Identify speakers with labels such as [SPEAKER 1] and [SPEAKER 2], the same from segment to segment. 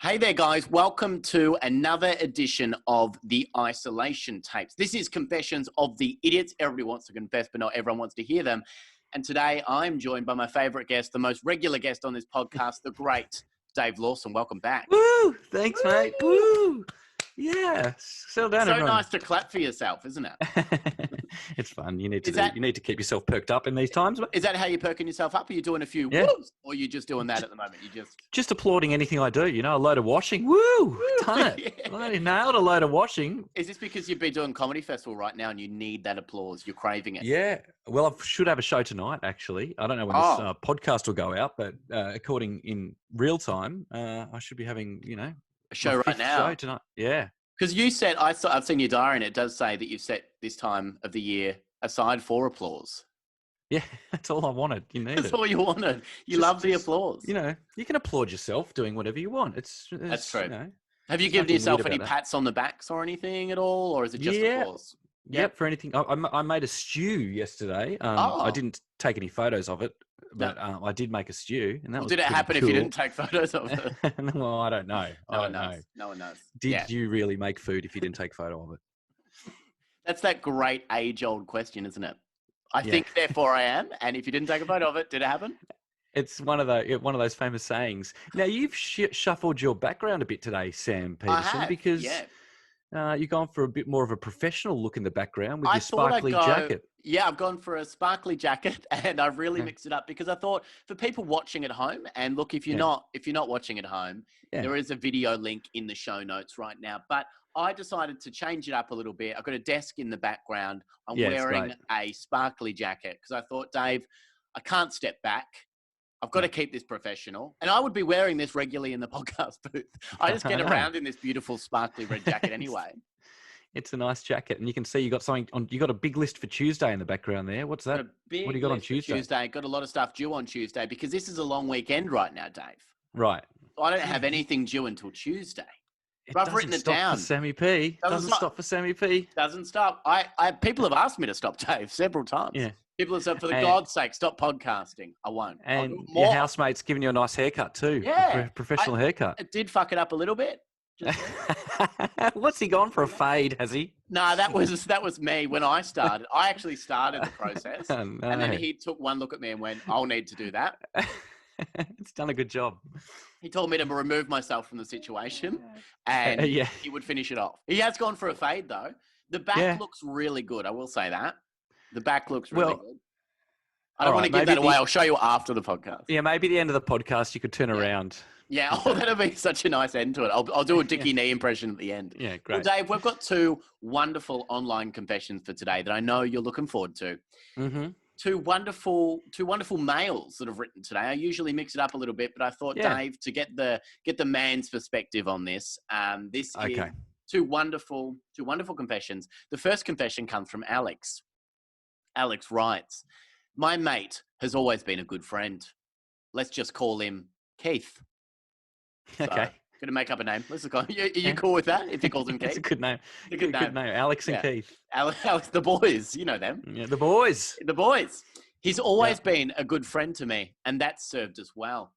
[SPEAKER 1] Hey there, guys. Welcome to another edition of the Isolation Tapes. This is Confessions of the Idiots. Everybody wants to confess, but not everyone wants to hear them. And today I'm joined by my favorite guest, the most regular guest on this podcast, the great Dave Lawson. Welcome back.
[SPEAKER 2] Woo! Thanks, mate. Woo! Yeah. Settle down,
[SPEAKER 1] So
[SPEAKER 2] everyone.
[SPEAKER 1] nice to clap for yourself, isn't it?
[SPEAKER 2] It's fun. You need to keep yourself perked up in these times, mate.
[SPEAKER 1] Is that how you're perking yourself up? Are you doing a few
[SPEAKER 2] Yeah.
[SPEAKER 1] woos? Or are you just doing that at the moment? You
[SPEAKER 2] just applauding anything I do. You know, a load of washing. Woo! Done it.
[SPEAKER 1] Yeah.
[SPEAKER 2] I nailed a load of washing.
[SPEAKER 1] Is this because you've been doing comedy festival right now and you need that applause? You're craving it.
[SPEAKER 2] Yeah. Well, I should have a show tonight. Actually, I don't know when this podcast will go out, but according in real time, I should be having
[SPEAKER 1] A show right now.
[SPEAKER 2] show tonight. Yeah.
[SPEAKER 1] Because you said, I've seen your diary and it does say that you've set this time of the year aside for applause.
[SPEAKER 2] Yeah, that's all I wanted. You need
[SPEAKER 1] That's
[SPEAKER 2] it.
[SPEAKER 1] all you wanted. You love the applause.
[SPEAKER 2] You know, you can applaud yourself doing whatever you want.
[SPEAKER 1] That's true.
[SPEAKER 2] You know,
[SPEAKER 1] Have you
[SPEAKER 2] there's
[SPEAKER 1] given
[SPEAKER 2] nothing
[SPEAKER 1] yourself
[SPEAKER 2] weird
[SPEAKER 1] any
[SPEAKER 2] about that.
[SPEAKER 1] pats on the backs or anything at all? Or is it just
[SPEAKER 2] Yeah.
[SPEAKER 1] applause?
[SPEAKER 2] Yep, for anything. I made a stew yesterday. I didn't take any photos of it, but I did make a stew, and that was
[SPEAKER 1] Did it
[SPEAKER 2] pretty
[SPEAKER 1] happen if
[SPEAKER 2] cool.
[SPEAKER 1] you didn't take photos of it?
[SPEAKER 2] Well, I don't know.
[SPEAKER 1] No
[SPEAKER 2] I
[SPEAKER 1] one
[SPEAKER 2] don't know.
[SPEAKER 1] knows. No one knows.
[SPEAKER 2] Did you really make food if you didn't take photo of it?
[SPEAKER 1] That's that great age-old question, isn't it? I think, therefore I am. And if you didn't take a photo of it, did it happen?
[SPEAKER 2] It's one of those famous sayings. Now you've shuffled your background a bit today, Sam Peterson,
[SPEAKER 1] I have,
[SPEAKER 2] because
[SPEAKER 1] yeah.
[SPEAKER 2] you've gone for a bit more of a professional look in the background with
[SPEAKER 1] I
[SPEAKER 2] your
[SPEAKER 1] thought
[SPEAKER 2] sparkly jacket.
[SPEAKER 1] Yeah, I've gone for a sparkly jacket and I've really mixed it up because I thought for people watching at home, and look, if you're not watching at home, there is a video link in the show notes right now. But I decided to change it up a little bit. I've got a desk in the background. I'm wearing a sparkly jacket because I thought, Dave, I can't step back. I've got to keep this professional. And I would be wearing this regularly in the podcast booth. I just get around in this beautiful sparkly red jacket anyway.
[SPEAKER 2] It's a nice jacket, and you can see you got something on. You got a big list for Tuesday in the background there. What's that? What do you got on Tuesday?
[SPEAKER 1] Got a lot of stuff due on Tuesday because this is a long weekend right now, Dave.
[SPEAKER 2] Right.
[SPEAKER 1] So I don't have anything due until Tuesday.
[SPEAKER 2] I've written it down. For Sammy P. Doesn't stop for Sammy P.
[SPEAKER 1] Doesn't stop. People have asked me to stop, Dave, several times.
[SPEAKER 2] Yeah.
[SPEAKER 1] People have said, for the God's sake, stop podcasting. I won't.
[SPEAKER 2] And your housemate's giving you a nice haircut too.
[SPEAKER 1] Yeah.
[SPEAKER 2] Professional haircut.
[SPEAKER 1] It did fuck it up a little bit.
[SPEAKER 2] What's he gone for a fade, has he?
[SPEAKER 1] No, that was me when I started. I actually started the process.
[SPEAKER 2] Oh, no.
[SPEAKER 1] And then he took one look at me and went, I'll need to do that.
[SPEAKER 2] It's done a good job.
[SPEAKER 1] He told me to remove myself from the situation and he would finish it off. He has gone for a fade though. The back looks really good. I will say that. The back looks really good. I don't want to give that away. I'll show you after the podcast.
[SPEAKER 2] Yeah, maybe the end of the podcast you could turn around.
[SPEAKER 1] Yeah, that'll be such a nice end to it. I'll do a Dickie Knee impression at the end.
[SPEAKER 2] Yeah, great.
[SPEAKER 1] Well, Dave, we've got two wonderful online confessions for today that I know you're looking forward to.
[SPEAKER 2] Mm-hmm.
[SPEAKER 1] Two wonderful males that have written today. I usually mix it up a little bit, but I thought, Dave, to get the man's perspective on this, this is two wonderful confessions. The first confession comes from Alex. Alex writes, "My mate has always been a good friend. Let's just call him Keith."
[SPEAKER 2] Okay.
[SPEAKER 1] So, gonna make up a name. Let's go. Are you cool with that? If he calls him Keith,
[SPEAKER 2] it's a good name.
[SPEAKER 1] It's a good name.
[SPEAKER 2] Alex and Keith.
[SPEAKER 1] Alex, the boys. You know them.
[SPEAKER 2] Yeah, the boys.
[SPEAKER 1] The boys. He's always been a good friend to me, and that's served us well.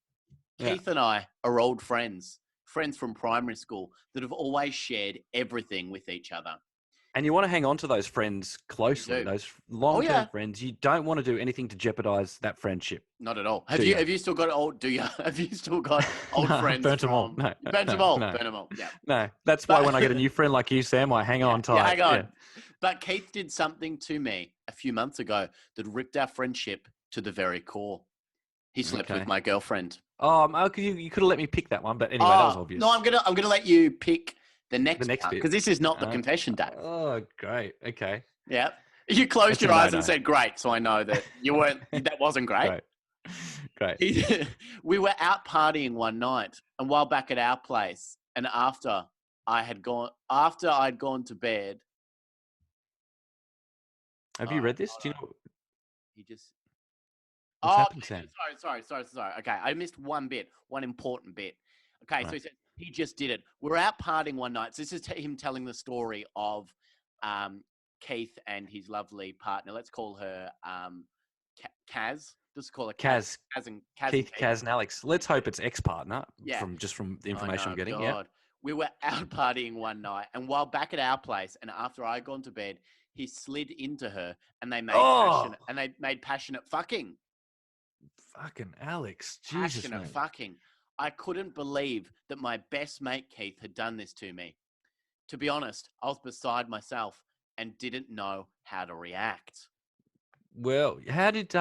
[SPEAKER 1] Keith and I are old friends from primary school that have always shared everything with each other.
[SPEAKER 2] And you want to hang on to those friends closely, those long-term friends. You don't want to do anything to jeopardize that friendship.
[SPEAKER 1] Not at all. Have you still got old? Do you? Have you still got old friends?
[SPEAKER 2] Burnt them all. No,
[SPEAKER 1] burnt them all. Burnt them all. Yeah.
[SPEAKER 2] No, that's why when I get a new friend like you, Sam, I hang on tight.
[SPEAKER 1] Yeah, hang on. Yeah. But Keith did something to me a few months ago that ripped our friendship to the very core. He slept with my girlfriend.
[SPEAKER 2] Oh, you could have let me pick that one, but anyway, that was obvious.
[SPEAKER 1] No, I'm gonna let you pick the next
[SPEAKER 2] bit,
[SPEAKER 1] because this is not the confession, Dave.
[SPEAKER 2] Oh, great. Okay.
[SPEAKER 1] Yeah. You closed your eyes and said great, so I know that you weren't. That wasn't great.
[SPEAKER 2] Great.
[SPEAKER 1] We were out partying one night, and while back at our place, and after I'd gone to bed.
[SPEAKER 2] Have you read this? Do you know?
[SPEAKER 1] He just.
[SPEAKER 2] What's happened, Sam?
[SPEAKER 1] Sorry. Okay, I missed one important bit. Okay, so he said he just did it. We're out partying one night. So this is him telling the story of Keith and his lovely partner. Let's call her Kaz. Just call it
[SPEAKER 2] Kaz.
[SPEAKER 1] Kaz
[SPEAKER 2] Keith, Kaz, and Alex. Let's hope it's ex-partner.
[SPEAKER 1] Yeah.
[SPEAKER 2] From the information
[SPEAKER 1] Oh,
[SPEAKER 2] I'm getting.
[SPEAKER 1] God.
[SPEAKER 2] Yeah.
[SPEAKER 1] We were out partying one night, and while back at our place, and after I'd gone to bed, he slid into her, and they made passionate fucking.
[SPEAKER 2] Fucking Alex. Jesus,
[SPEAKER 1] Passionate
[SPEAKER 2] mate.
[SPEAKER 1] fucking. I couldn't believe that my best mate Keith had done this to me. To be honest, I was beside myself and didn't know how to react.
[SPEAKER 2] Well, how did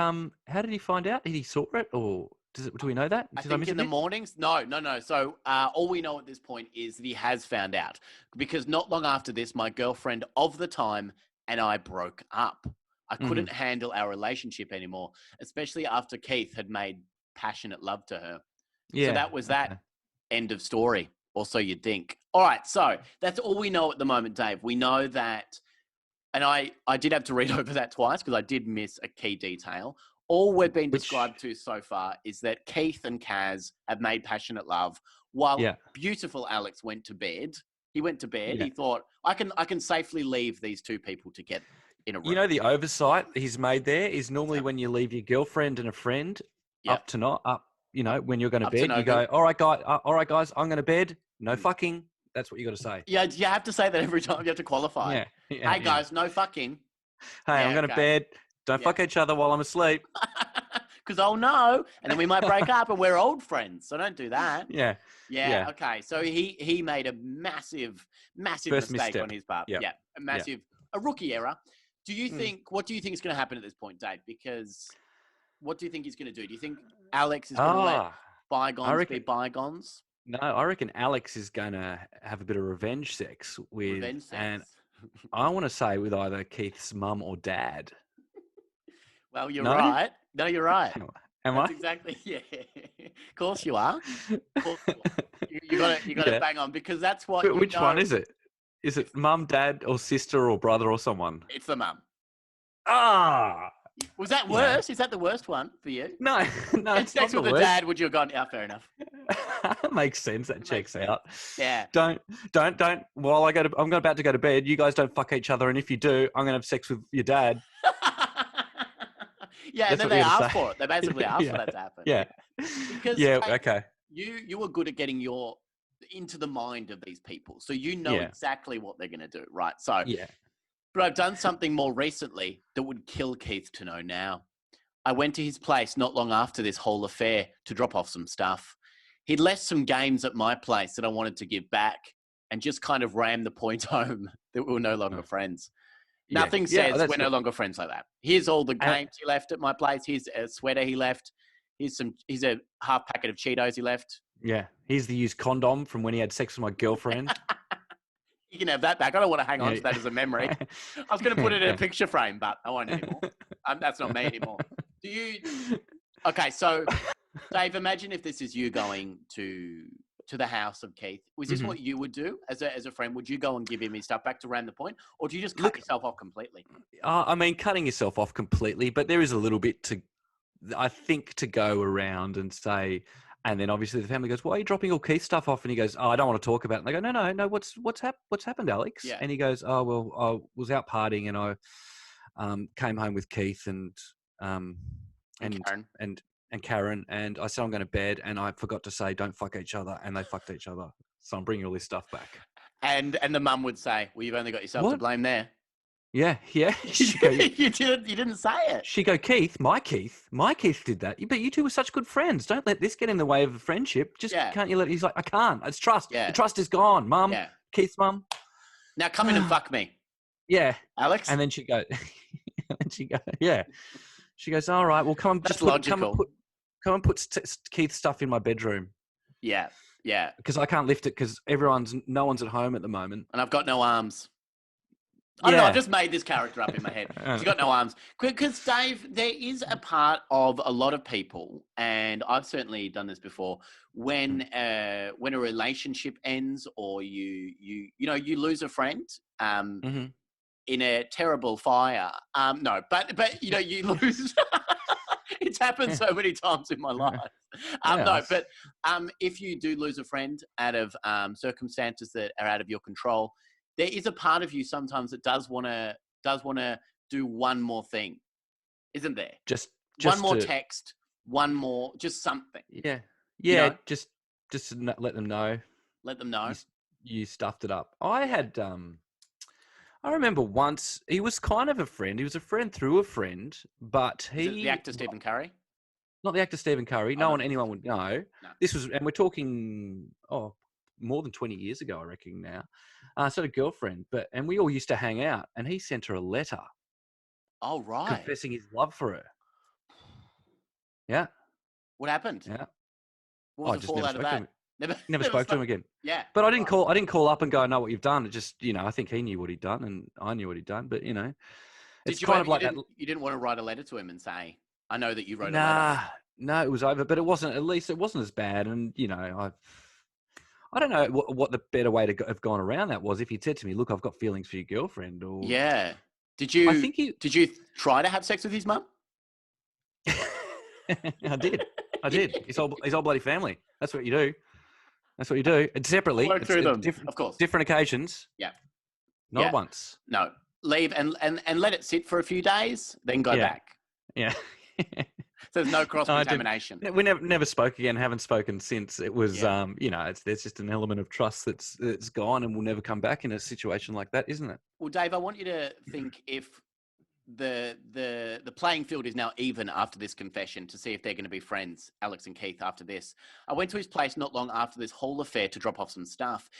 [SPEAKER 2] he find out? Did he saw it, or do we know that?
[SPEAKER 1] I think in the mornings. No. So all we know at this point is that he has found out, because not long after this, my girlfriend of the time and I broke up. I couldn't handle our relationship anymore, especially after Keith had made passionate love to her.
[SPEAKER 2] Yeah.
[SPEAKER 1] So that was that. End of story. Or so you'd think. All right. So that's all we know at the moment, Dave. We know that, and I did have to read over that twice because I did miss a key detail. All we've been described to so far is that Keith and Kaz have made passionate love while beautiful Alex went to bed. He went to bed. Yeah. He thought, I can safely leave these two people together in a room.
[SPEAKER 2] You know, the oversight he's made there is normally when you leave your girlfriend and a friend when you're going to bed, you go, all right, guys, I'm going to bed. No fucking. That's what you got to say.
[SPEAKER 1] Yeah, you have to say that every time. You have to qualify. Hey, guys, no fucking.
[SPEAKER 2] Hey, I'm going to bed. Don't fuck each other while I'm asleep.
[SPEAKER 1] Because I'll know, and then we might break up, and we're old friends, so don't do that.
[SPEAKER 2] Yeah.
[SPEAKER 1] Okay. So he made a massive
[SPEAKER 2] First
[SPEAKER 1] mistake
[SPEAKER 2] misstep
[SPEAKER 1] on his part.
[SPEAKER 2] Yep.
[SPEAKER 1] Yeah, a rookie error. Do you think? What do you think is going to happen at this point, Dave? Because what do you think he's going to do? Do you think Alex is going to let bygones be bygones?
[SPEAKER 2] No, I reckon Alex is going to have a bit of revenge sex with, and I want to say with either Keith's mum or dad.
[SPEAKER 1] Well, you're right. No, you're right.
[SPEAKER 2] Am
[SPEAKER 1] That's
[SPEAKER 2] I?
[SPEAKER 1] Exactly. Yeah. Of course you are. You got to bang on, because that's what.
[SPEAKER 2] But which one is it? Is it mum, dad, or sister, or brother, or someone?
[SPEAKER 1] It's the mum. Was that worse? Is that the worst one for you?
[SPEAKER 2] No.
[SPEAKER 1] It's sex with the dad. Would you have gone? Fair enough.
[SPEAKER 2] That makes sense. That checks out.
[SPEAKER 1] Yeah.
[SPEAKER 2] Don't. While I'm about to go to bed. You guys don't fuck each other, and if you do, I'm gonna have sex with your dad.
[SPEAKER 1] Yeah, and then they ask for it. They basically ask for that to happen.
[SPEAKER 2] Yeah.
[SPEAKER 1] Because
[SPEAKER 2] okay.
[SPEAKER 1] You were good at getting into the mind of these people, so you know exactly what they're gonna do, right? So But I've done something more recently that would kill Keith to know now. I went to his place not long after this whole affair to drop off some stuff. He'd left some games at my place that I wanted to give back, and just kind of rammed the point home that we were no longer friends. Nothing says we're no longer friends like that. Here's all the games he left at my place. Here's a sweater he left. Here's a half packet of Cheetos he left.
[SPEAKER 2] Yeah. Here's the used condom from when he had sex with my girlfriend.
[SPEAKER 1] You can have that back. I don't want to hang on to that as a memory. I was going to put it in a picture frame, but I won't anymore. That's not me anymore. Do you? Okay, so Dave, imagine if this is you going to the house of Keith. Was this what you would do as a friend? Would you go and give him his stuff back to ram the point, or do you just cut yourself off completely?
[SPEAKER 2] I mean, cutting yourself off completely, but there is a little bit to go around and say. And then obviously the family goes, "Why are you dropping all Keith's stuff off?" And he goes, "Oh, I don't want to talk about it." And they go, "No. What's happened, Alex?"
[SPEAKER 1] Yeah.
[SPEAKER 2] And he goes, "Oh, well, I was out partying and I came home with Keith and Karen, and I said I'm going to bed, and I forgot to say don't fuck each other, and they fucked each other. So I'm bringing all this stuff back."
[SPEAKER 1] And the mum would say, "Well, you've only got yourself to blame there."
[SPEAKER 2] Yeah.
[SPEAKER 1] You didn't say it.
[SPEAKER 2] She go, my Keith did that. But you two were such good friends. Don't let this get in the way of the friendship. Just can't you let? He's like, I can't. It's trust. Yeah. The trust is gone, Mum. Yeah. Keith's mum.
[SPEAKER 1] Now come in and fuck me.
[SPEAKER 2] Yeah,
[SPEAKER 1] Alex.
[SPEAKER 2] And then she go, yeah. She goes, all right. Well, come and put Keith's stuff in my bedroom.
[SPEAKER 1] Yeah.
[SPEAKER 2] Because I can't lift it because no one's at home at the moment,
[SPEAKER 1] and I've got no arms. I don't know. I've just made this character up in my head. He's got no arms. Because, Dave, there is a part of a lot of people, and I've certainly done this before, when a relationship ends, or you lose a friend in a terrible fire. No, but you lose. It's happened so many times in my life. If you do lose a friend out of circumstances that are out of your control, there is a part of you sometimes that does want to do one more thing, isn't there?
[SPEAKER 2] Just
[SPEAKER 1] one more text, one more, just something.
[SPEAKER 2] Yeah.
[SPEAKER 1] You
[SPEAKER 2] Yeah.
[SPEAKER 1] know?
[SPEAKER 2] Just to let them know.
[SPEAKER 1] Let them know.
[SPEAKER 2] You stuffed it up. I remember once he was kind of a friend. He was a friend through a friend, but
[SPEAKER 1] Is it the actor Stephen Curry?
[SPEAKER 2] Not the actor Stephen Curry. Anyone would know.
[SPEAKER 1] No.
[SPEAKER 2] This was, and we're talking more than 20 years ago, I reckon now. So a girlfriend, and we all used to hang out, and he sent her a letter.
[SPEAKER 1] Oh, right.
[SPEAKER 2] Confessing his love for her. Yeah.
[SPEAKER 1] What happened?
[SPEAKER 2] Yeah.
[SPEAKER 1] What was the fallout of that?
[SPEAKER 2] Never spoke to him again.
[SPEAKER 1] Yeah.
[SPEAKER 2] But I didn't call up and go, I know what you've done. It just, I think he knew what he'd done and I knew what he'd done. But, it's kind of like that.
[SPEAKER 1] You didn't want to write a letter to him and say, I know that you wrote a
[SPEAKER 2] letter. No, it was over. But it wasn't as bad. And, I don't know what the better way to have gone around that was if he'd said to me, look, I've got feelings for your girlfriend. Or
[SPEAKER 1] yeah. Did you try to have sex with his mum?
[SPEAKER 2] I did. His whole bloody family. That's what you do. And separately.
[SPEAKER 1] Work through them, of course.
[SPEAKER 2] Different occasions.
[SPEAKER 1] Yeah.
[SPEAKER 2] Not once.
[SPEAKER 1] No. Leave and let it sit for a few days, then go back.
[SPEAKER 2] Yeah.
[SPEAKER 1] So there's no cross-contamination.
[SPEAKER 2] We never spoke again, haven't spoken since. It was, there's just an element of trust that's gone and will never come back in a situation like that, isn't it?
[SPEAKER 1] Well, Dave, I want you to think if the playing field is now even after this confession to see if they're going to be friends, Alex and Keith, after this. I went to his place not long after this whole affair to drop off some stuff.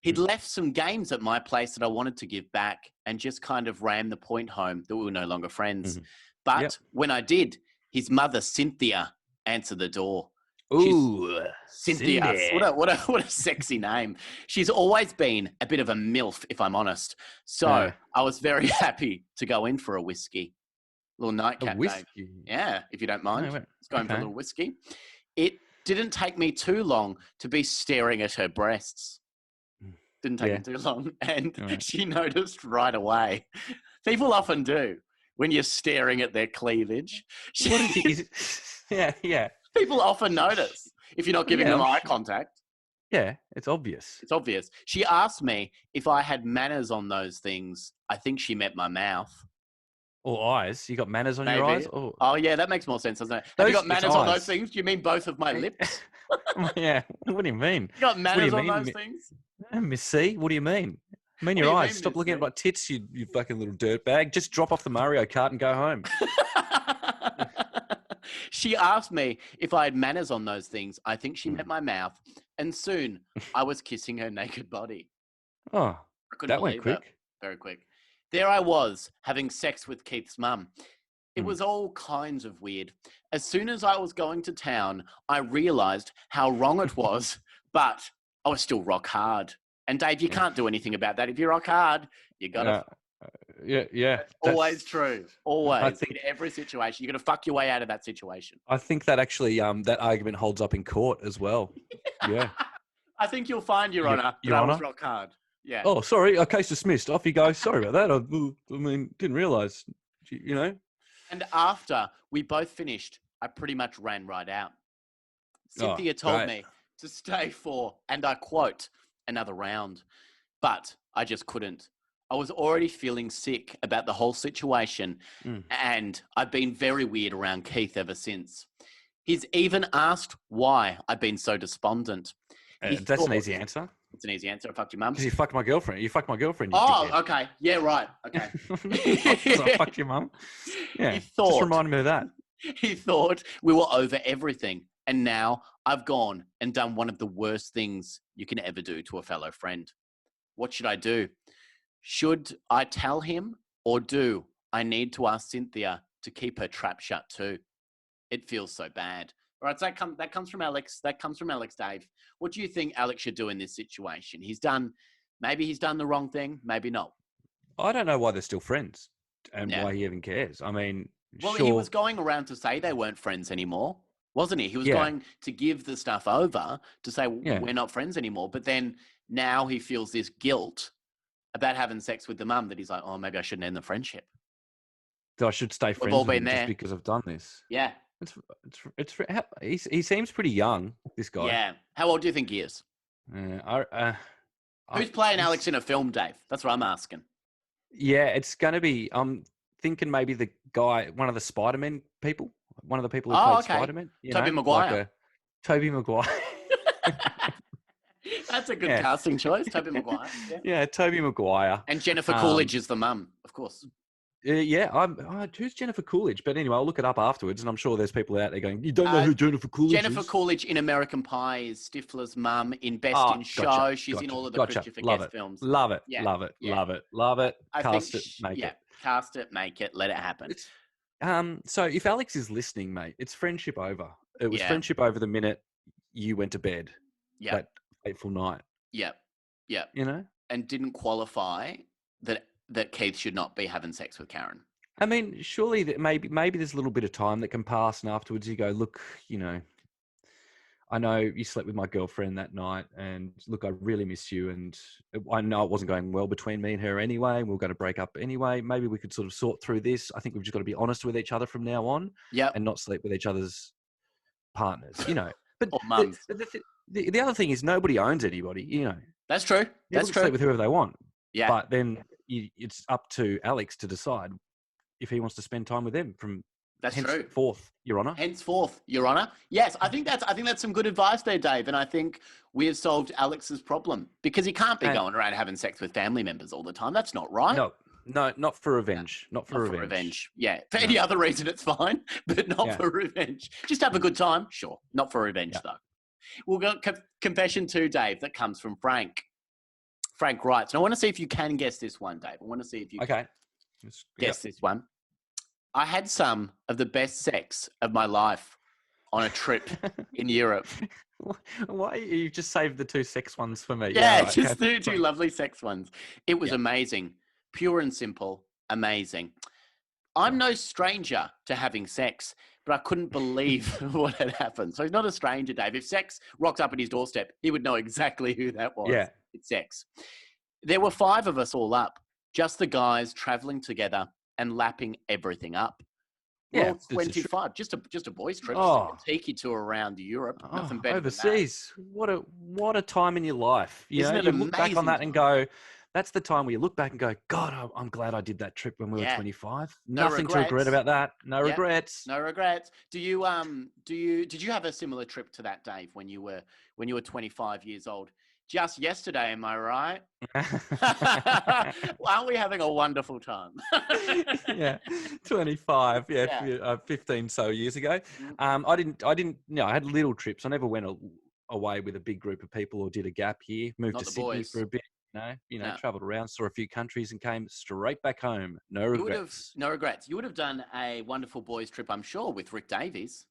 [SPEAKER 1] He'd left some games at my place that I wanted to give back and just kind of ram the point home that we were no longer friends. Mm-hmm. But when I did, his mother, Cynthia, answered the door.
[SPEAKER 2] Ooh,
[SPEAKER 1] Cynthia. What a sexy name. She's always been a bit of a MILF, if I'm honest. So I was very happy to go in for a whiskey. Little nightcap.
[SPEAKER 2] A whiskey?
[SPEAKER 1] Dave. Yeah, if you don't mind. Let's go in for a little whiskey. It didn't take me too long to be staring at her breasts. Didn't take me too long. And she noticed right away. People often do when you're staring at their cleavage.
[SPEAKER 2] Yeah.
[SPEAKER 1] People often notice if you're not giving them eye contact.
[SPEAKER 2] Yeah, it's obvious.
[SPEAKER 1] It's obvious. She asked me if I had manners on those things. I think she meant my mouth.
[SPEAKER 2] Or eyes. You got manners on your eyes?
[SPEAKER 1] Oh, yeah, that makes more sense, doesn't it? Have you got manners on those things? Do you mean both of my lips?
[SPEAKER 2] Yeah. What do you mean?
[SPEAKER 1] You got manners on those things?
[SPEAKER 2] Miss C, what do you mean? I mean your eyes. Stop looking at my tits, you fucking little dirtbag. Just drop off the Mario Kart and go home.
[SPEAKER 1] She asked me if I had manners on those things. I think she meant my mouth. And soon I was kissing her naked body.
[SPEAKER 2] Oh, that went quick.
[SPEAKER 1] Very quick. There I was having sex with Keith's mum. It was all kinds of weird. As soon as I was going to town, I realized how wrong it was, but I was still rock hard. And Dave, you can't do anything about that. If you rock hard, you got to...
[SPEAKER 2] Yeah.
[SPEAKER 1] Always true. Always. In every situation. You're going to fuck your way out of that situation.
[SPEAKER 2] I think that actually, that argument holds up in court as well. Yeah.
[SPEAKER 1] I think you'll find, Your Honour, that I was rock hard. Yeah.
[SPEAKER 2] Oh, sorry. Case dismissed. Off you go. Sorry about that. I mean, didn't realise,
[SPEAKER 1] And after we both finished, I pretty much ran right out. Cynthia told me to stay for, and I quote, another round. But I just couldn't. I was already feeling sick about the whole situation, and I've been very weird around Keith ever since. He's even asked why I've been so despondent.
[SPEAKER 2] That's an easy answer.
[SPEAKER 1] It's an easy answer. I fucked your mum.
[SPEAKER 2] Because you fucked my girlfriend. You fucked my girlfriend.
[SPEAKER 1] Okay. Yeah, right. Okay.
[SPEAKER 2] I fucked your mum. Yeah. Just reminded me of that.
[SPEAKER 1] He thought we were over everything. And now I've gone and done one of the worst things you can ever do to a fellow friend. What should I do? Should I tell him, or do I need to ask Cynthia to keep her trap shut too? It feels so bad. All right, so that comes from Alex. That comes from Alex, Dave. What do you think Alex should do in this situation? Maybe he's done the wrong thing, maybe not.
[SPEAKER 2] I don't know why they're still friends and why he even cares. I mean,
[SPEAKER 1] he was going around to say they weren't friends anymore, wasn't he? He was going to give the stuff over to say we're not friends anymore. But then now he feels this guilt about having sex with the mum that he's like, oh, maybe I shouldn't end the friendship.
[SPEAKER 2] That I should stay friends with him just because I've done this.
[SPEAKER 1] Yeah.
[SPEAKER 2] He seems pretty young, this guy.
[SPEAKER 1] Yeah. How old do you think he is? Who's playing Alex in a film, Dave? That's what I'm asking.
[SPEAKER 2] Yeah, it's going to be, I'm thinking maybe the guy, one of the Spider-Man people. one of the people who
[SPEAKER 1] Oh,
[SPEAKER 2] played
[SPEAKER 1] okay.
[SPEAKER 2] Spider-Man.
[SPEAKER 1] Tobey Maguire.
[SPEAKER 2] Like Tobey Maguire.
[SPEAKER 1] That's a good casting choice, Tobey Maguire. Yeah,
[SPEAKER 2] yeah, Tobey Maguire.
[SPEAKER 1] And Jennifer Coolidge is the mum, of course.
[SPEAKER 2] Who's Jennifer Coolidge? But anyway, I'll look it up afterwards, and I'm sure there's people out there going, "You don't know who Jennifer Coolidge is?"
[SPEAKER 1] Jennifer Coolidge in American Pie is Stifler's mum. In Best in Show, she's in all of the Christopher Guest films.
[SPEAKER 2] Love it. Love it. Cast it, make it.
[SPEAKER 1] Cast it, make it, let it happen.
[SPEAKER 2] So if Alex is listening, mate, it's friendship over. It was friendship over the minute you went to bed.
[SPEAKER 1] Yeah.
[SPEAKER 2] That fateful night.
[SPEAKER 1] Yeah. Yeah.
[SPEAKER 2] You know?
[SPEAKER 1] And didn't qualify that Keith should not be having sex with Karen.
[SPEAKER 2] I mean, surely that maybe there's a little bit of time that can pass, and afterwards you go, look, you know, I know you slept with my girlfriend that night, and look, I really miss you, and I know it wasn't going well between me and her anyway, and we were going to break up anyway. Maybe we could sort of sort through this. I think we've just got to be honest with each other from now on, and not sleep with each other's partners, you know. But
[SPEAKER 1] or mums.
[SPEAKER 2] The other thing is nobody owns anybody, you know.
[SPEAKER 1] That's true. That's true.
[SPEAKER 2] Sleep with whoever they want.
[SPEAKER 1] Yeah.
[SPEAKER 2] But then it's up to Alex to decide if he wants to spend time with them from henceforth, Your Honour.
[SPEAKER 1] Henceforth, Your Honour. Yes, I think that's some good advice there, Dave. And I think we have solved Alex's problem because he can't be going around having sex with family members all the time. That's not right.
[SPEAKER 2] No, not for revenge. Not for
[SPEAKER 1] revenge. Yeah. For any other reason, it's fine, but not for revenge. Just have a good time. Sure. Not for revenge, though. We'll go confession 2, Dave, that comes from Frank. Frank writes, and I want to see if you can guess this one, Dave. I want to see if you can guess this one. I had some of the best sex of my life on a trip in Europe.
[SPEAKER 2] Why you just saved the 2 sex ones for me?
[SPEAKER 1] Yeah, just the 2 lovely sex ones. It was amazing. Pure and simple. Amazing. I'm no stranger to having sex, but I couldn't believe what had happened. So he's not a stranger, Dave. If sex rocks up at his doorstep, he would know exactly who that was.
[SPEAKER 2] Yeah.
[SPEAKER 1] It's sex. There were 5 of us all up, just the guys traveling together and lapping everything up. Well, 25, just a boys' trip, just a tiki tour around Europe. Nothing better
[SPEAKER 2] overseas.
[SPEAKER 1] Than that.
[SPEAKER 2] What a time in your life.
[SPEAKER 1] Isn't it
[SPEAKER 2] you
[SPEAKER 1] amazing
[SPEAKER 2] look back on that and go, that's the time where you look back and go, God, I'm glad I did that trip when we were 25. Nothing to regret about that. No regrets.
[SPEAKER 1] No regrets. Did you have a similar trip to that, Dave, when you were 25 years old? Just yesterday, am I right? Aren't we having a wonderful time?
[SPEAKER 2] 25. 15 so years ago. I didn't. I had little trips. I never went away with a big group of people or did a gap year. Moved to Sydney for a bit. Traveled around, saw a few countries and came straight back home. No regrets.
[SPEAKER 1] No regrets. You would have done a wonderful boys trip, I'm sure, with Rick Davies.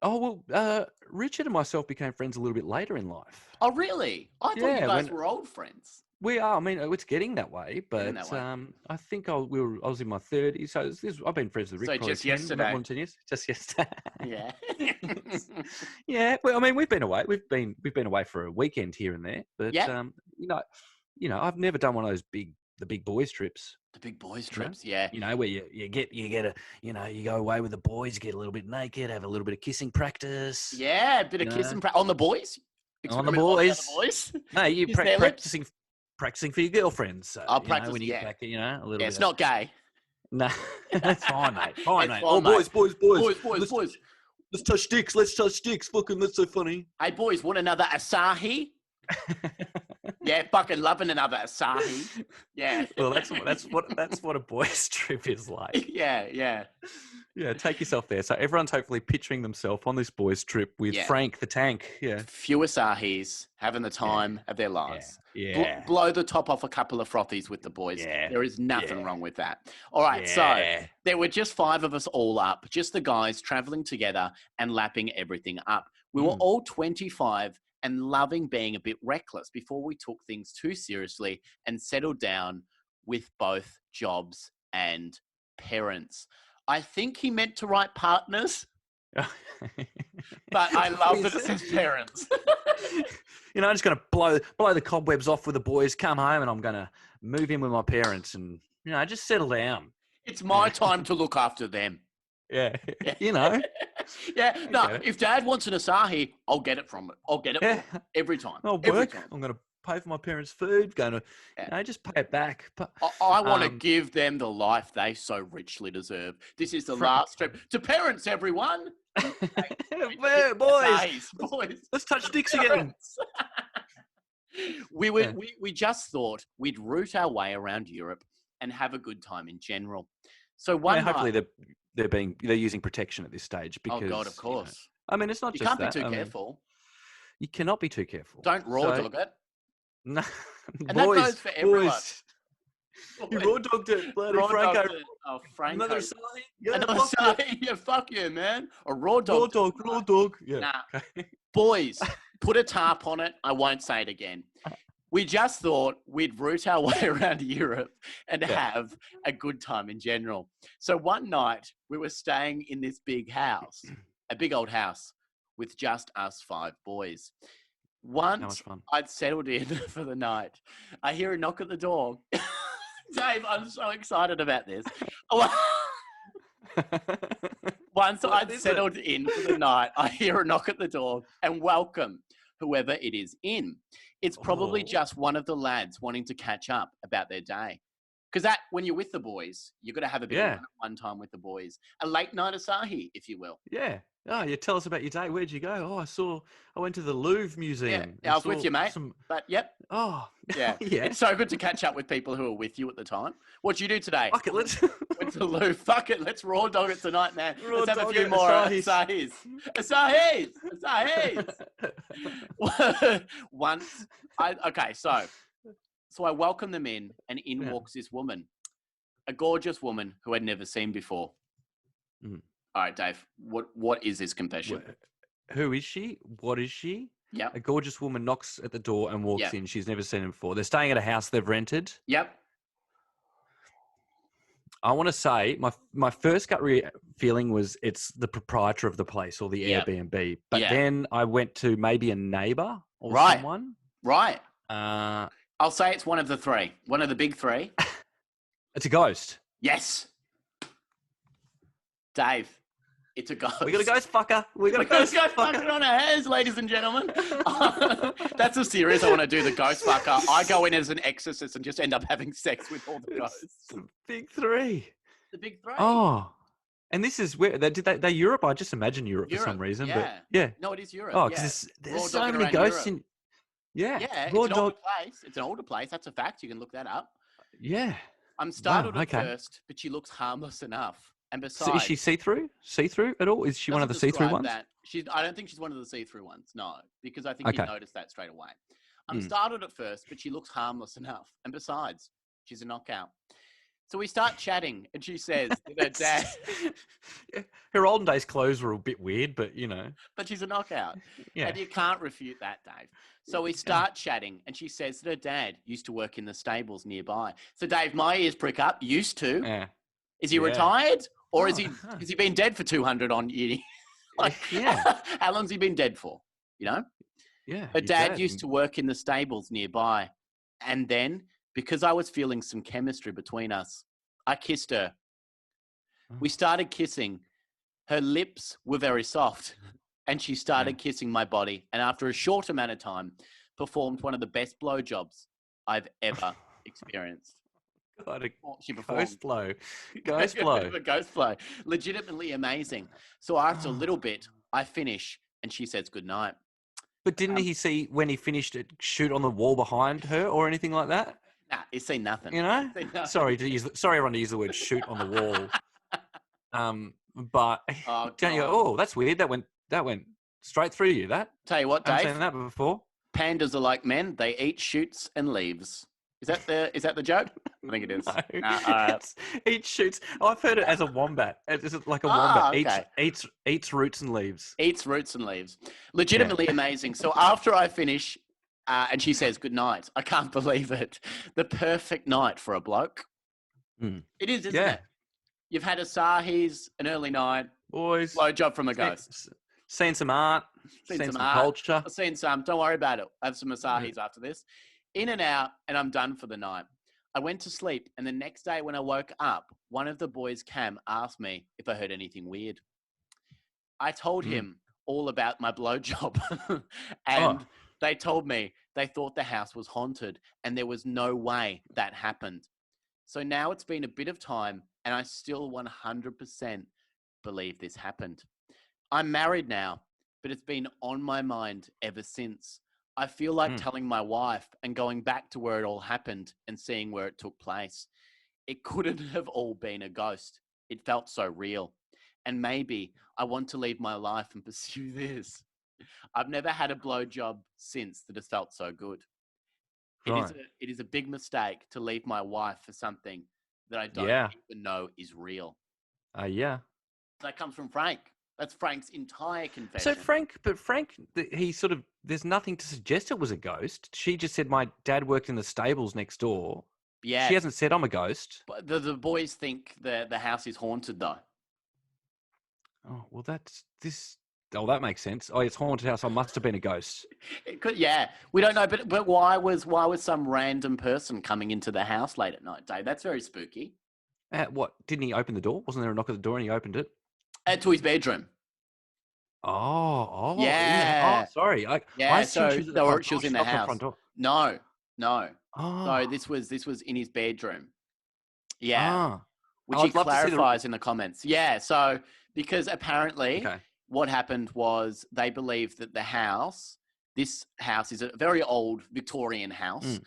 [SPEAKER 2] Oh, well, Richard and myself became friends a little bit later in life.
[SPEAKER 1] Oh, really? I thought you guys were old friends.
[SPEAKER 2] We are. I mean, it's getting that way, but I think I was in my 30s. So I've been friends with Rick.
[SPEAKER 1] So just yesterday.
[SPEAKER 2] 10 years. Just yesterday.
[SPEAKER 1] Yeah.
[SPEAKER 2] Yeah. Well, I mean, we've been away. We've been away for a weekend here and there, but I've never done one of those the big boys trips.
[SPEAKER 1] The big boys trips, yeah.
[SPEAKER 2] Where you get a, you go away with the boys, get a little bit naked, have a little bit of kissing practice.
[SPEAKER 1] Yeah, a bit of kissing practice on the boys.
[SPEAKER 2] On the boys. No, you practicing for your girlfriends. So,
[SPEAKER 1] practice
[SPEAKER 2] when you get back, a little bit.
[SPEAKER 1] It's not gay.
[SPEAKER 2] No, that's fine, mate. Fine, mate.
[SPEAKER 1] Fine,
[SPEAKER 2] boys.
[SPEAKER 1] Boys.
[SPEAKER 2] Let's touch sticks. Fucking, that's so funny.
[SPEAKER 1] Hey, boys, want another Asahi? Yeah, fucking loving another Asahi. Yeah.
[SPEAKER 2] Well, that's what a boys' trip is like.
[SPEAKER 1] Yeah.
[SPEAKER 2] Yeah, take yourself there. So everyone's hopefully picturing themselves on this boys' trip with Frank the Tank. Yeah.
[SPEAKER 1] Few Asahis having the time of their lives.
[SPEAKER 2] Yeah.
[SPEAKER 1] Blow the top off a couple of frothies with the boys. Yeah. There is nothing wrong with that. All right, so there were just 5 of us all up, just the guys traveling together and lapping everything up. We were all 25 and loving being a bit reckless before we took things too seriously and settled down with both jobs and parents. I think he meant to write partners, but I love that it says parents.
[SPEAKER 2] I'm just going to blow the cobwebs off with the boys, come home, and I'm going to move in with my parents and, just settle down.
[SPEAKER 1] It's my time to look after them.
[SPEAKER 2] Yeah.
[SPEAKER 1] Yeah. No, if Dad wants an Asahi, I'll get it from it. I'll get it every time.
[SPEAKER 2] I'll work. I'm going to pay for my parents' food, going to, just pay it back. But
[SPEAKER 1] I want to give them the life they so richly deserve. This is the last trip to parents, everyone.
[SPEAKER 2] boys,
[SPEAKER 1] boys,
[SPEAKER 2] let's touch dicks again.
[SPEAKER 1] We just thought we'd route our way around Europe and have a good time in general. So
[SPEAKER 2] hopefully they're using protection at this stage because,
[SPEAKER 1] oh God, of course.
[SPEAKER 2] It's not
[SPEAKER 1] you
[SPEAKER 2] just
[SPEAKER 1] can't
[SPEAKER 2] that.
[SPEAKER 1] be too careful.
[SPEAKER 2] You cannot be too careful.
[SPEAKER 1] Don't raw dog it.
[SPEAKER 2] No,
[SPEAKER 1] and that goes for everyone.
[SPEAKER 2] Boys. You raw dogged it, bloody Franco.
[SPEAKER 1] Oh, Franco.
[SPEAKER 2] Another Sahi?
[SPEAKER 1] Another Sahi? Yeah, fuck you, man. A raw dog.
[SPEAKER 2] Raw dog. Yeah.
[SPEAKER 1] Nah.
[SPEAKER 2] Okay.
[SPEAKER 1] Boys, put a tarp on it. I won't say it again. We just thought we'd route our way around Europe and have a good time in general. So one night we were staying in this big house, a big old house with just us 5 boys. Once I'd settled in for the night, I hear a knock at the door. Dave, I'm so excited about this. Once I'd settled in for the night, I hear a knock at the door and welcome whoever it is in. It's probably just one of the lads wanting to catch up about their day. Because when you're with the boys, you've got to have a bit of one time with the boys. A late night Asahi, if you will.
[SPEAKER 2] Yeah. Oh, you tell us about your day. Where'd you go? Oh, I went to the Louvre Museum.
[SPEAKER 1] Yeah, I was with you, mate. But, yep.
[SPEAKER 2] Oh,
[SPEAKER 1] yeah.
[SPEAKER 2] Yeah.
[SPEAKER 1] It's so good to catch up with people who are with you at the time. What'd you do today?
[SPEAKER 2] Fuck it, let's...
[SPEAKER 1] Went to the Louvre. Fuck it, let's raw dog it tonight, man. Let's have a few more Asahis. Asahis! So I welcome them in, and walks this woman, a gorgeous woman who I'd never seen before.
[SPEAKER 2] Mm.
[SPEAKER 1] All right, Dave, what is this confession?
[SPEAKER 2] Who is she? What is she?
[SPEAKER 1] Yep.
[SPEAKER 2] A gorgeous woman knocks at the door and walks in. She's never seen him before. They're staying at a house they've rented.
[SPEAKER 1] Yep.
[SPEAKER 2] I want to say my first gut feeling was it's the proprietor of the place or the Airbnb. But then I went to maybe a neighbor or someone.
[SPEAKER 1] Right. I'll say it's one of the 3. One of the big 3.
[SPEAKER 2] It's a ghost.
[SPEAKER 1] Yes. Dave, it's a ghost.
[SPEAKER 2] We got a ghost fucker. We got a ghost fucker
[SPEAKER 1] on our hands, ladies and gentlemen. That's a series I want to do, the ghost fucker. I go in as an exorcist and just end up having sex with all the ghosts.
[SPEAKER 2] The big 3.
[SPEAKER 1] The big 3.
[SPEAKER 2] Oh. And this is where they're Europe. I just imagine Europe for some reason.
[SPEAKER 1] Yeah.
[SPEAKER 2] But yeah.
[SPEAKER 1] No, it is Europe.
[SPEAKER 2] Oh, because there's so many ghosts in. Yeah.
[SPEAKER 1] Yeah. It's an older place. It's an older place. That's a fact. You can look that up.
[SPEAKER 2] Yeah.
[SPEAKER 1] I'm startled at first, but she looks harmless enough. And besides,
[SPEAKER 2] so is she see-through? See-through at all? Is she one of the see-through ones?
[SPEAKER 1] I don't think she's one of the see-through ones. No, because I think you noticed that straight away. I'm startled at first, but she looks harmless enough. And besides, she's a knockout. So we start chatting, and she says that her dad...
[SPEAKER 2] Her olden days clothes were a bit weird, but,
[SPEAKER 1] But she's a knockout.
[SPEAKER 2] Yeah.
[SPEAKER 1] And you can't refute that, Dave. So we start chatting, and she says that her dad used to work in the stables nearby. So, Dave, my ears prick up. Used to.
[SPEAKER 2] Yeah.
[SPEAKER 1] Is he retired? Or has he been dead for 200 on years? How long's he been dead for?
[SPEAKER 2] Yeah.
[SPEAKER 1] Her dad used to work in the stables nearby. And then, because I was feeling some chemistry between us, I kissed her. We started kissing. Her lips were very soft. And she started kissing my body. And after a short amount of time, performed one of the best blowjobs I've ever experienced.
[SPEAKER 2] God,
[SPEAKER 1] she performed.
[SPEAKER 2] Ghost blow.
[SPEAKER 1] Ghost blow. Legitimately amazing. So after a little bit, I finish and she says goodnight.
[SPEAKER 2] But didn't he see when he finished it shoot on the wall behind her or anything like that?
[SPEAKER 1] Nah, he's seen nothing.
[SPEAKER 2] Sorry everyone to use the word shoot on the wall. But don't you go, oh, that's weird. That went straight through you.
[SPEAKER 1] Tell you what, Dave.
[SPEAKER 2] I haven't seen that before.
[SPEAKER 1] Pandas are like men. They eat shoots and leaves. Is that the joke? I think it is.
[SPEAKER 2] No, eat shoots. Oh, I've heard it as a wombat. It's like a wombat. Okay. Eats roots and leaves.
[SPEAKER 1] Eats roots and leaves. Legitimately amazing. So after I finish, and she says good night, I can't believe it. The perfect night for a bloke.
[SPEAKER 2] Mm.
[SPEAKER 1] It is, isn't it? You've had Asahi's, an early night.
[SPEAKER 2] Boys.
[SPEAKER 1] Blowjob from a ghost.
[SPEAKER 2] Seen some art. Seen some culture.
[SPEAKER 1] I've seen some. Don't worry about it. I have some Asahi's after this. In and out, and I'm done for the night. I went to sleep, and the next day when I woke up, one of the boys, Cam, asked me if I heard anything weird. I told him all about my blowjob, and They told me they thought the house was haunted and there was no way that happened. So now it's been a bit of time and I still 100% believe this happened. I'm married now, but it's been on my mind ever since. I feel like telling my wife and going back to where it all happened and seeing where it took place. It couldn't have all been a ghost. It felt so real. And maybe I want to leave my life and pursue this. I've never had a blowjob since that has felt so good.
[SPEAKER 2] Right.
[SPEAKER 1] It is a big mistake to leave my wife for something that I don't even know is real.
[SPEAKER 2] Yeah.
[SPEAKER 1] That comes from Frank. That's Frank's entire
[SPEAKER 2] So
[SPEAKER 1] confession.
[SPEAKER 2] Frank, he sort of, there's nothing to suggest it was a ghost. She just said my dad worked in the stables next door.
[SPEAKER 1] Yeah.
[SPEAKER 2] She hasn't said I'm a ghost.
[SPEAKER 1] But the boys think the house is haunted though.
[SPEAKER 2] Oh, well, that makes sense. Oh, it's haunted house. I must have been a ghost.
[SPEAKER 1] It could, yeah. We don't know, but why was some random person coming into the house late at night, Dave? That's very spooky.
[SPEAKER 2] What? Didn't he open the door? Wasn't there a knock at the door and he opened it?
[SPEAKER 1] To his bedroom.
[SPEAKER 2] Yeah. Sorry. I
[SPEAKER 1] so
[SPEAKER 2] she was
[SPEAKER 1] in the house. No.
[SPEAKER 2] Oh.
[SPEAKER 1] So this was in his bedroom. Yeah. Which he
[SPEAKER 2] love
[SPEAKER 1] clarifies in the comments. Yeah. So because apparently what happened was they believe that this house is a very old Victorian house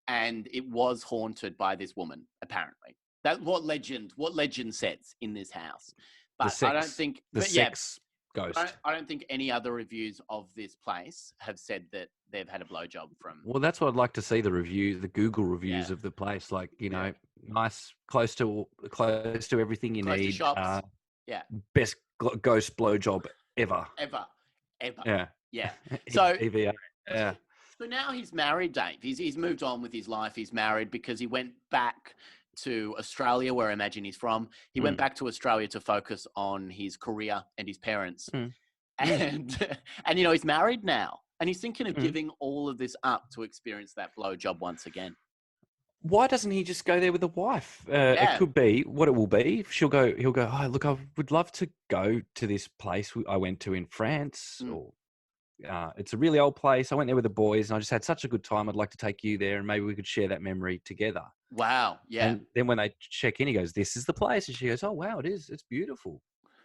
[SPEAKER 1] and it was haunted by this woman, apparently. That's what legend says in this house. But I don't think
[SPEAKER 2] sex ghost.
[SPEAKER 1] I don't think any other reviews of this place have said that they've had a blowjob from.
[SPEAKER 2] Well, that's what I'd like to see, the Google reviews of the place. Like, nice, close to everything you need.
[SPEAKER 1] Shops.
[SPEAKER 2] Best ghost blowjob ever.
[SPEAKER 1] Ever. Yeah.
[SPEAKER 2] So EVA. Yeah.
[SPEAKER 1] So now he's married, Dave. He's moved on with his life. He's married because he went back to Australia, where I imagine he's from. He went back to Australia to focus on his career and his parents. And he's married now. And he's thinking of giving all of this up to experience that blowjob once again.
[SPEAKER 2] Why doesn't he just go there with the wife? It could be what it will be. He'll go, oh, look, I would love to go to this place I went to in France. Or it's a really old place. I went there with the boys and I just had such a good time. I'd like to take you there and maybe we could share that memory together.
[SPEAKER 1] Wow. Yeah.
[SPEAKER 2] And then when they check in, he goes, this is the place. And she goes, oh, wow, it is. It's beautiful.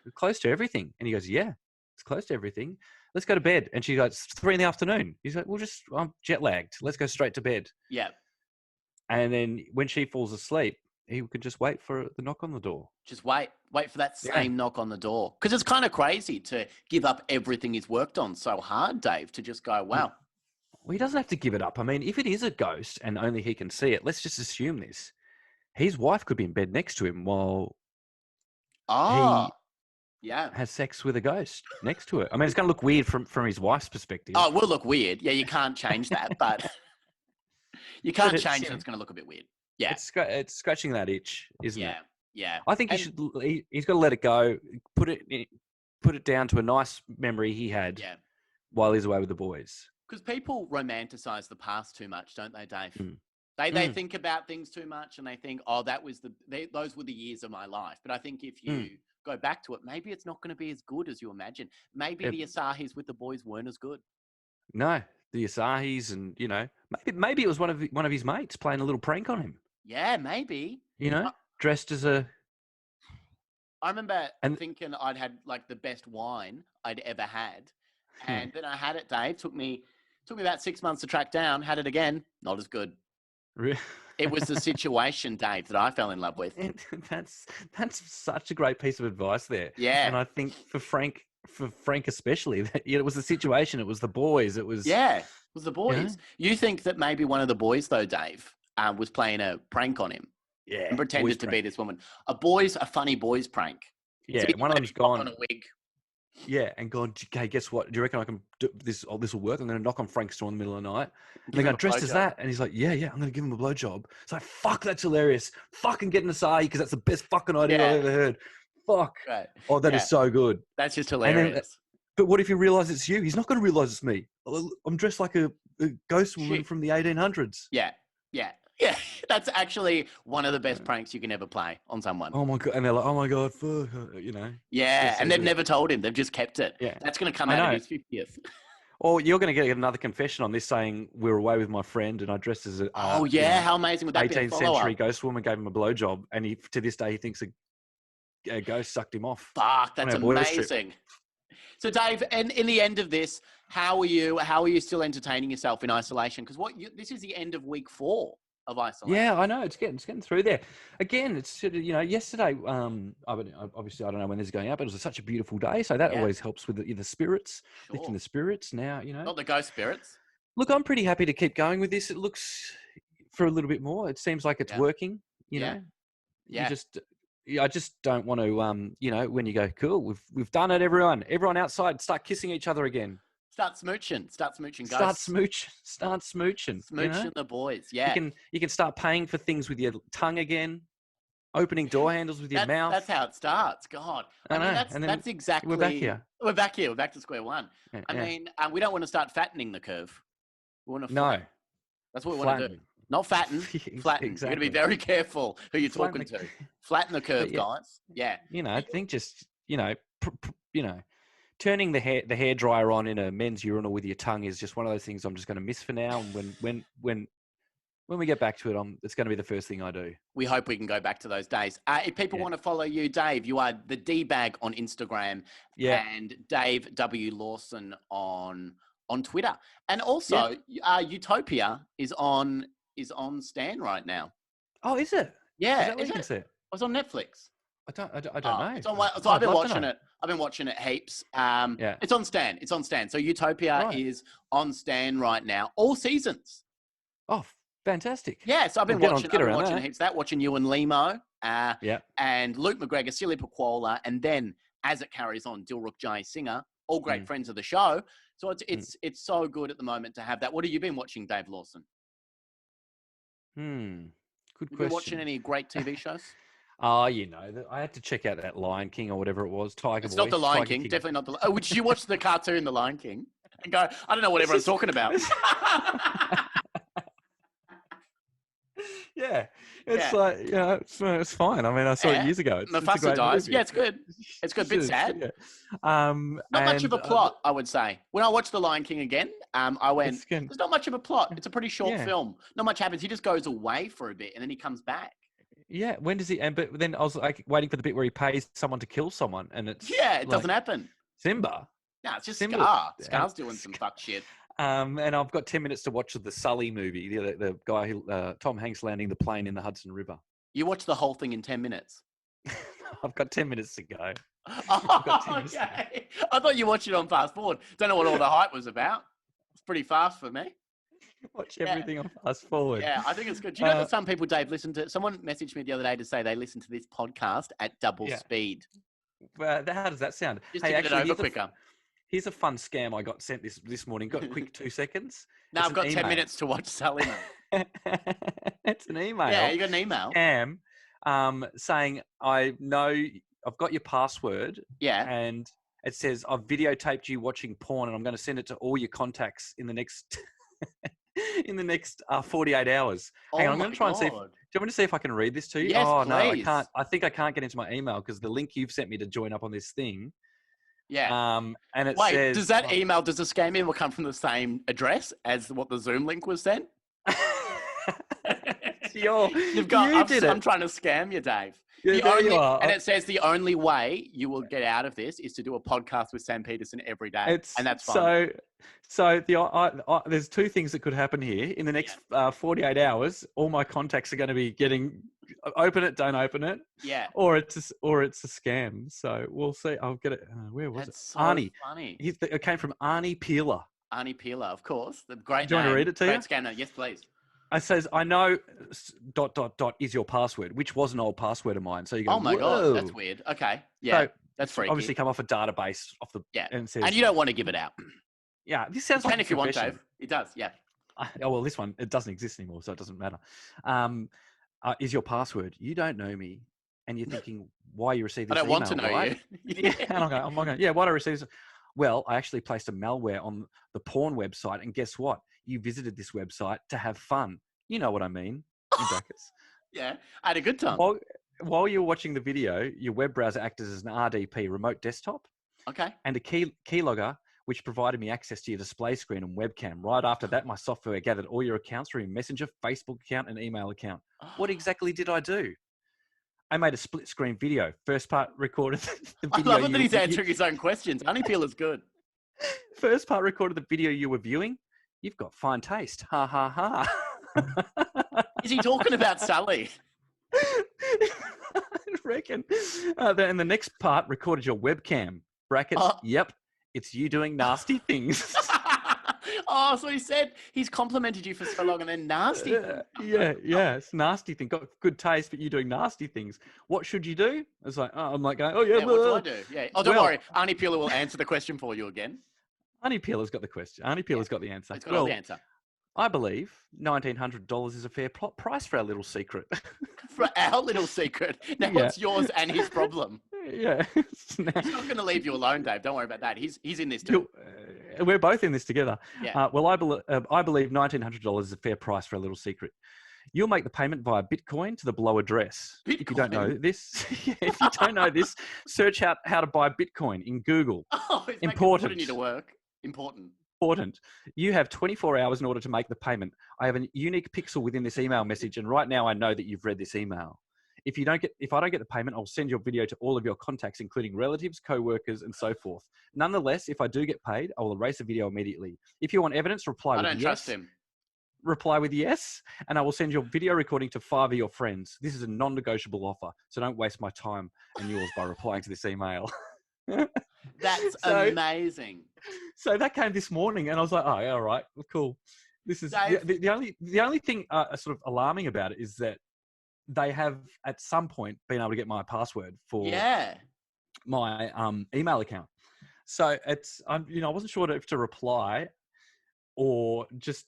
[SPEAKER 2] We're close to everything. And he goes, yeah, it's close to everything. Let's go to bed. And she goes, it's 3 PM. He's like, I'm jet lagged. Let's go straight to bed.
[SPEAKER 1] Yeah.
[SPEAKER 2] And then when she falls asleep, he could just wait for the knock on the door.
[SPEAKER 1] Just wait for that same knock on the door. Because it's kind of crazy to give up everything he's worked on so hard, Dave, to just go, wow.
[SPEAKER 2] Well, he doesn't have to give it up. I mean, if it is a ghost and only he can see it, let's just assume this. His wife could be in bed next to him while he has sex with a ghost next to her. I mean, it's going to look weird from his wife's perspective.
[SPEAKER 1] Oh, it will look weird. Yeah, you can't change that, but you can't change it. It's going to look a bit weird. Yeah.
[SPEAKER 2] It's scratching that itch, isn't it?
[SPEAKER 1] Yeah.
[SPEAKER 2] I think he's got to let it go, put it down to a nice memory he had while he's away with the boys.
[SPEAKER 1] Because people romanticize the past too much, don't they, Dave? They think about things too much and they think, oh, those were the years of my life. But I think if you go back to it, maybe it's not going to be as good as you imagine. Maybe the Asahis with the boys weren't as good.
[SPEAKER 2] No, the Asahis, and maybe it was one of his mates playing a little prank on him.
[SPEAKER 1] Yeah, maybe.
[SPEAKER 2] Dressed as a.
[SPEAKER 1] I remember thinking I'd had like the best wine I'd ever had, and then I had it. Dave took me about 6 months to track down. Had it again, not as good.
[SPEAKER 2] Really?
[SPEAKER 1] It was the situation, Dave, that I fell in love with.
[SPEAKER 2] And that's such a great piece of advice there.
[SPEAKER 1] Yeah,
[SPEAKER 2] and I think for Frank especially, that it was the situation. It was the boys. It was
[SPEAKER 1] it was the boys. You think that maybe one of the boys, though, Dave, was playing a prank on him.
[SPEAKER 2] Yeah,
[SPEAKER 1] and pretended to be this woman. A funny boys prank.
[SPEAKER 2] Yeah,
[SPEAKER 1] so
[SPEAKER 2] one of them's gone
[SPEAKER 1] on a wig.
[SPEAKER 2] Yeah, and gone, hey, guess what? Do you reckon I can do this? Oh, this will work. I'm going to knock on Frank's door in the middle of the night. And they're going, dressed as that. And he's like, yeah, I'm going to give him a blowjob. It's like, fuck, that's hilarious. Fucking get an Asai because that's the best fucking idea I've ever heard. Fuck. Right. Oh, that is so good.
[SPEAKER 1] That's just hilarious.
[SPEAKER 2] But what if you realise it's you? He's not going to realise it's me. I'm dressed like a ghost woman from the 1800s.
[SPEAKER 1] Yeah. That's actually one of the best pranks you can ever play on someone.
[SPEAKER 2] Oh my God. And they're like, oh my God, fuck,
[SPEAKER 1] Yeah, and they've never told him. They've just kept it.
[SPEAKER 2] Yeah.
[SPEAKER 1] That's going to come out of his 50th.
[SPEAKER 2] Or you're going to get another confession on this saying we were away with my friend and I dressed as a
[SPEAKER 1] Oh yeah, how amazing would that be?
[SPEAKER 2] 18th century ghost woman, gave him a blowjob, and he to this day he thinks a ghost sucked him off.
[SPEAKER 1] Fuck, that's amazing. So Dave, and in the end of this, how are you still entertaining yourself in isolation? Because this is the end of week 4 of isolation.
[SPEAKER 2] Yeah, I know. It's getting through there. Again, it's yesterday. Obviously, I don't know when this is going up, but it was such a beautiful day, so that always helps with the spirits, lifting the spirits. Now,
[SPEAKER 1] not the ghost spirits.
[SPEAKER 2] Look, I'm pretty happy to keep going with this. It looks for a little bit more. It seems like it's working. You know, I just don't want to. When you go, cool, we've done it. Everyone outside, start kissing each other again.
[SPEAKER 1] Start smooching. Start smooching.
[SPEAKER 2] Smooching
[SPEAKER 1] the boys. Yeah.
[SPEAKER 2] You can start paying for things with your tongue again. Opening door handles with your mouth.
[SPEAKER 1] That's how it starts. God. I mean, that's exactly. We're back here. We're back to square one. Yeah, I mean, we don't want to start fattening the curve. We want to That's what we want to do. Not fatten, flatten. Exactly. You're going to be very careful who you're talking to. Flatten the curve, guys. Yeah.
[SPEAKER 2] I think just, turning the hair dryer on in a men's urinal with your tongue is just one of those things I'm just going to miss for now. And when we get back to it, it's going to be the first thing I do.
[SPEAKER 1] We hope we can go back to those days. If people want to follow you, Dave, you are the D-Bag on Instagram and Dave W. Lawson on Twitter. And also, Utopia is on Stan right now.
[SPEAKER 2] Oh, is it?
[SPEAKER 1] Yeah.
[SPEAKER 2] Is that where you can see it?
[SPEAKER 1] It's on Netflix.
[SPEAKER 2] I don't know.
[SPEAKER 1] It's on, so I've been watching it. I've been watching it heaps. It's on Stan. So Utopia is on Stan right now. All seasons.
[SPEAKER 2] Oh, fantastic.
[SPEAKER 1] Yeah, so I've been watching heaps of that, watching you and Limo, and Luke McGregor, Silly Paquola, and then as it carries on, Dilruk Jai Singer, all great friends of the show. So it's so good at the moment to have that. What have you been watching, Dave Lawson?
[SPEAKER 2] Good question.
[SPEAKER 1] Been watching any great TV shows?
[SPEAKER 2] Oh, I had to check out that Lion King or whatever it was. It's
[SPEAKER 1] not the Lion King. Definitely not the. Oh, did you watch the cartoon, The Lion King? And go, I don't know what everyone's talking about.
[SPEAKER 2] Yeah, it's fine. I mean, I saw it years ago.
[SPEAKER 1] Mufasa dies. Yeah, it's good. It's good. A bit sad.
[SPEAKER 2] Yeah.
[SPEAKER 1] Not much of a plot, I would say. When I watched The Lion King again, I went, there's not much of a plot. It's a pretty short film. Not much happens. He just goes away for a bit and then he comes back.
[SPEAKER 2] Yeah, when does he? But then I was like waiting for the bit where he pays someone to kill someone, and it
[SPEAKER 1] doesn't happen.
[SPEAKER 2] Simba.
[SPEAKER 1] No, it's just Scar. Scar's doing some fuck shit.
[SPEAKER 2] And I've got 10 minutes to watch the Sully movie, the guy who Tom Hanks landing the plane in the Hudson River.
[SPEAKER 1] You watched the whole thing in 10 minutes.
[SPEAKER 2] I've got 10 minutes to go.
[SPEAKER 1] Okay. I thought you watched it on fast forward. Don't know what all the hype was about. It's pretty fast for me.
[SPEAKER 2] Watch everything on fast forward.
[SPEAKER 1] Yeah, I think it's good. Do you know that some people, Dave, someone messaged me the other day to say they listen to this podcast at double speed.
[SPEAKER 2] Well, how does that sound?
[SPEAKER 1] Just to get it over quicker.
[SPEAKER 2] Here's a fun scam I got sent this morning. Got a quick 2 seconds.
[SPEAKER 1] No, I've got 10 minutes to watch Sully.
[SPEAKER 2] It's an email.
[SPEAKER 1] Yeah, you got an email.
[SPEAKER 2] Scam, saying, I know I've got your password.
[SPEAKER 1] Yeah.
[SPEAKER 2] And it says, I've videotaped you watching porn and I'm going to send it to all your contacts in the next 48 hours. Hang on, I'm going to try and see. Do you want me to see if I can read this to you?
[SPEAKER 1] Yes, please.
[SPEAKER 2] No, I can't. I think I can't get into my email because the link you've sent me to join up on this thing.
[SPEAKER 1] Yeah.
[SPEAKER 2] And it
[SPEAKER 1] says,
[SPEAKER 2] does
[SPEAKER 1] the scam email come from the same address as what the Zoom link was sent? I'm trying to scam you, Dave.
[SPEAKER 2] You are.
[SPEAKER 1] And it says the only way you will get out of this is to do a podcast with Sam Peterson every day. And that's fine.
[SPEAKER 2] So there's two things that could happen here. In the next 48 hours, all my contacts are going to be getting open it, don't open it.
[SPEAKER 1] Yeah.
[SPEAKER 2] Or it's a scam. So we'll see. I'll get it. Where was it?
[SPEAKER 1] So
[SPEAKER 2] Arnie.
[SPEAKER 1] Funny.
[SPEAKER 2] It came from Arnie Peeler.
[SPEAKER 1] Arnie Peeler, of course. The great.
[SPEAKER 2] Do you want to read it to you?
[SPEAKER 1] Great scammer. Yes, please.
[SPEAKER 2] It says, I know ... is your password, which was an old password of mine. So you go,
[SPEAKER 1] oh my God, that's weird. Okay. Yeah. So that's freaky.
[SPEAKER 2] Obviously come off a database
[SPEAKER 1] and you don't want to give it out.
[SPEAKER 2] Yeah. This sounds like
[SPEAKER 1] if you want, Dave. It does. Yeah.
[SPEAKER 2] This one, it doesn't exist anymore, so it doesn't matter. Is your password. You don't know me. And you're thinking, why you received this email,
[SPEAKER 1] I don't want to know
[SPEAKER 2] right?
[SPEAKER 1] you.
[SPEAKER 2] And I'm going, yeah, why did I receive this? Well, I actually placed a malware on the porn website. And guess what? You visited this website to have fun. You know what I mean, in brackets.
[SPEAKER 1] Yeah, I had a good time.
[SPEAKER 2] While you're watching the video, your web browser acted as an RDP, remote desktop.
[SPEAKER 1] Okay.
[SPEAKER 2] And a keylogger which provided me access to your display screen and webcam. Right after that, my software gathered all your accounts through your Messenger, Facebook account, and email account. What exactly did I do? I made a split screen video. First part recorded the
[SPEAKER 1] I
[SPEAKER 2] video.
[SPEAKER 1] love it that he's answering his own questions. Honey Peel is good.
[SPEAKER 2] First part recorded the video you were viewing. You've got fine taste. Ha ha ha.
[SPEAKER 1] Is he talking about Sully?
[SPEAKER 2] I reckon. And the next part recorded your webcam. Brackets. Yep. It's you doing nasty things.
[SPEAKER 1] Oh, so he said he's complimented you for so long and then nasty.
[SPEAKER 2] Yeah. It's nasty thing. Got good taste, but you doing nasty things. What should you do? I was like, I'm like going, what
[SPEAKER 1] do I do? Yeah. Oh, don't worry. Arnie Peeler will answer the question for you again.
[SPEAKER 2] Arnie Peeler's got the question. Arnie Peeler's got the answer.
[SPEAKER 1] He's got all the answer.
[SPEAKER 2] I believe $1,900 is a fair price for our little secret.
[SPEAKER 1] For our little secret. Now it's yours and his problem.
[SPEAKER 2] Yeah.
[SPEAKER 1] He's not going to leave you alone, Dave. Don't worry about that. He's in this too.
[SPEAKER 2] We're both in this together.
[SPEAKER 1] Yeah.
[SPEAKER 2] Well, I believe $1,900 is a fair price for a little secret. You'll make the payment via Bitcoin to the below address.
[SPEAKER 1] Bitcoin?
[SPEAKER 2] If you don't know this, if you don't know this, search out how to buy Bitcoin in Google.
[SPEAKER 1] Oh, it's
[SPEAKER 2] important.
[SPEAKER 1] Putting you to work. Important.
[SPEAKER 2] You have 24 hours in order to make the payment. I have a unique pixel within this email message, and right now I know that you've read this email. If I don't get the payment, I'll send your video to all of your contacts, including relatives, co-workers, and so forth. Nonetheless, if I do get paid, I will erase the video immediately. If you want evidence, reply with yes. I don't trust him. Reply with yes, and I will send your video recording to 5 of your friends. This is a non-negotiable offer, so don't waste my time and yours by replying to this email.
[SPEAKER 1] That's amazing.
[SPEAKER 2] So that came this morning, and I was like, "Oh, yeah, all right, well, cool." This is the only thing sort of alarming about it is that they have at some point been able to get my password for my email account. So I wasn't sure if to reply or just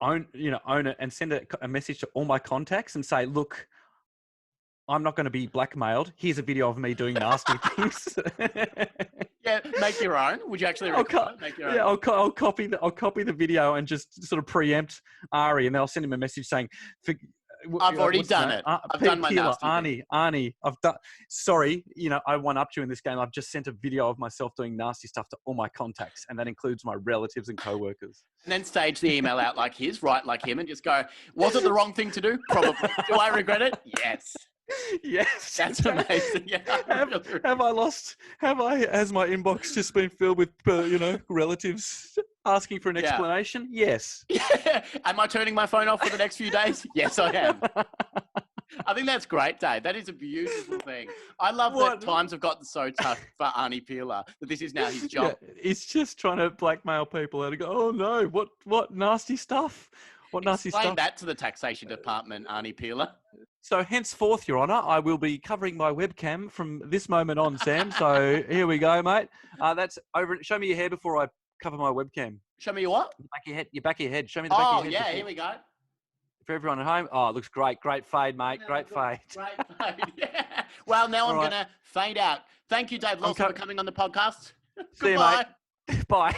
[SPEAKER 2] own it and send a message to all my contacts and say, "Look, I'm not going to be blackmailed. Here's a video of me doing nasty things."
[SPEAKER 1] Yeah, make your own. Would you actually make your own?
[SPEAKER 2] Yeah, I'll copy the video and just sort of preempt Ari, and then I'll send him a message saying,
[SPEAKER 1] "I've already done it. I've done my nasty
[SPEAKER 2] Arnie, I've done. Sorry, I one-upped you in this game. I've just sent a video of myself doing nasty stuff to all my contacts, and that includes my relatives and co-workers."
[SPEAKER 1] And then stage the email out like his, write like him, and just go, "Was it the wrong thing to do? Probably. Do I regret it? Yes."
[SPEAKER 2] Yes,
[SPEAKER 1] that's amazing. Yeah,
[SPEAKER 2] has my inbox just been filled with relatives asking for an explanation? Yes.
[SPEAKER 1] Yeah. Am I turning my phone off for the next few days? Yes, I am. I think that's great, Dave. That is a beautiful thing. I love that times have gotten so tough for Arnie Peeler that this is now his job.
[SPEAKER 2] Yeah, he's just trying to blackmail people and go, "Oh no, what nasty stuff? What nasty stuff?"
[SPEAKER 1] Explain that to the taxation department, Arnie Peeler.
[SPEAKER 2] So henceforth, Your Honour, I will be covering my webcam from this moment on, Sam. So here we go, mate. That's over. Show me your hair before I cover my webcam.
[SPEAKER 1] Show me your what?
[SPEAKER 2] Your back of your head. Show me the back of your head.
[SPEAKER 1] Oh, yeah, here we go.
[SPEAKER 2] For everyone at home, it looks great. Great fade, mate. Great fade.
[SPEAKER 1] Great fade, yeah. Well, now I'm going to fade out. Thank you, Dave Lawson, for coming on the podcast.
[SPEAKER 2] See you, mate. Bye.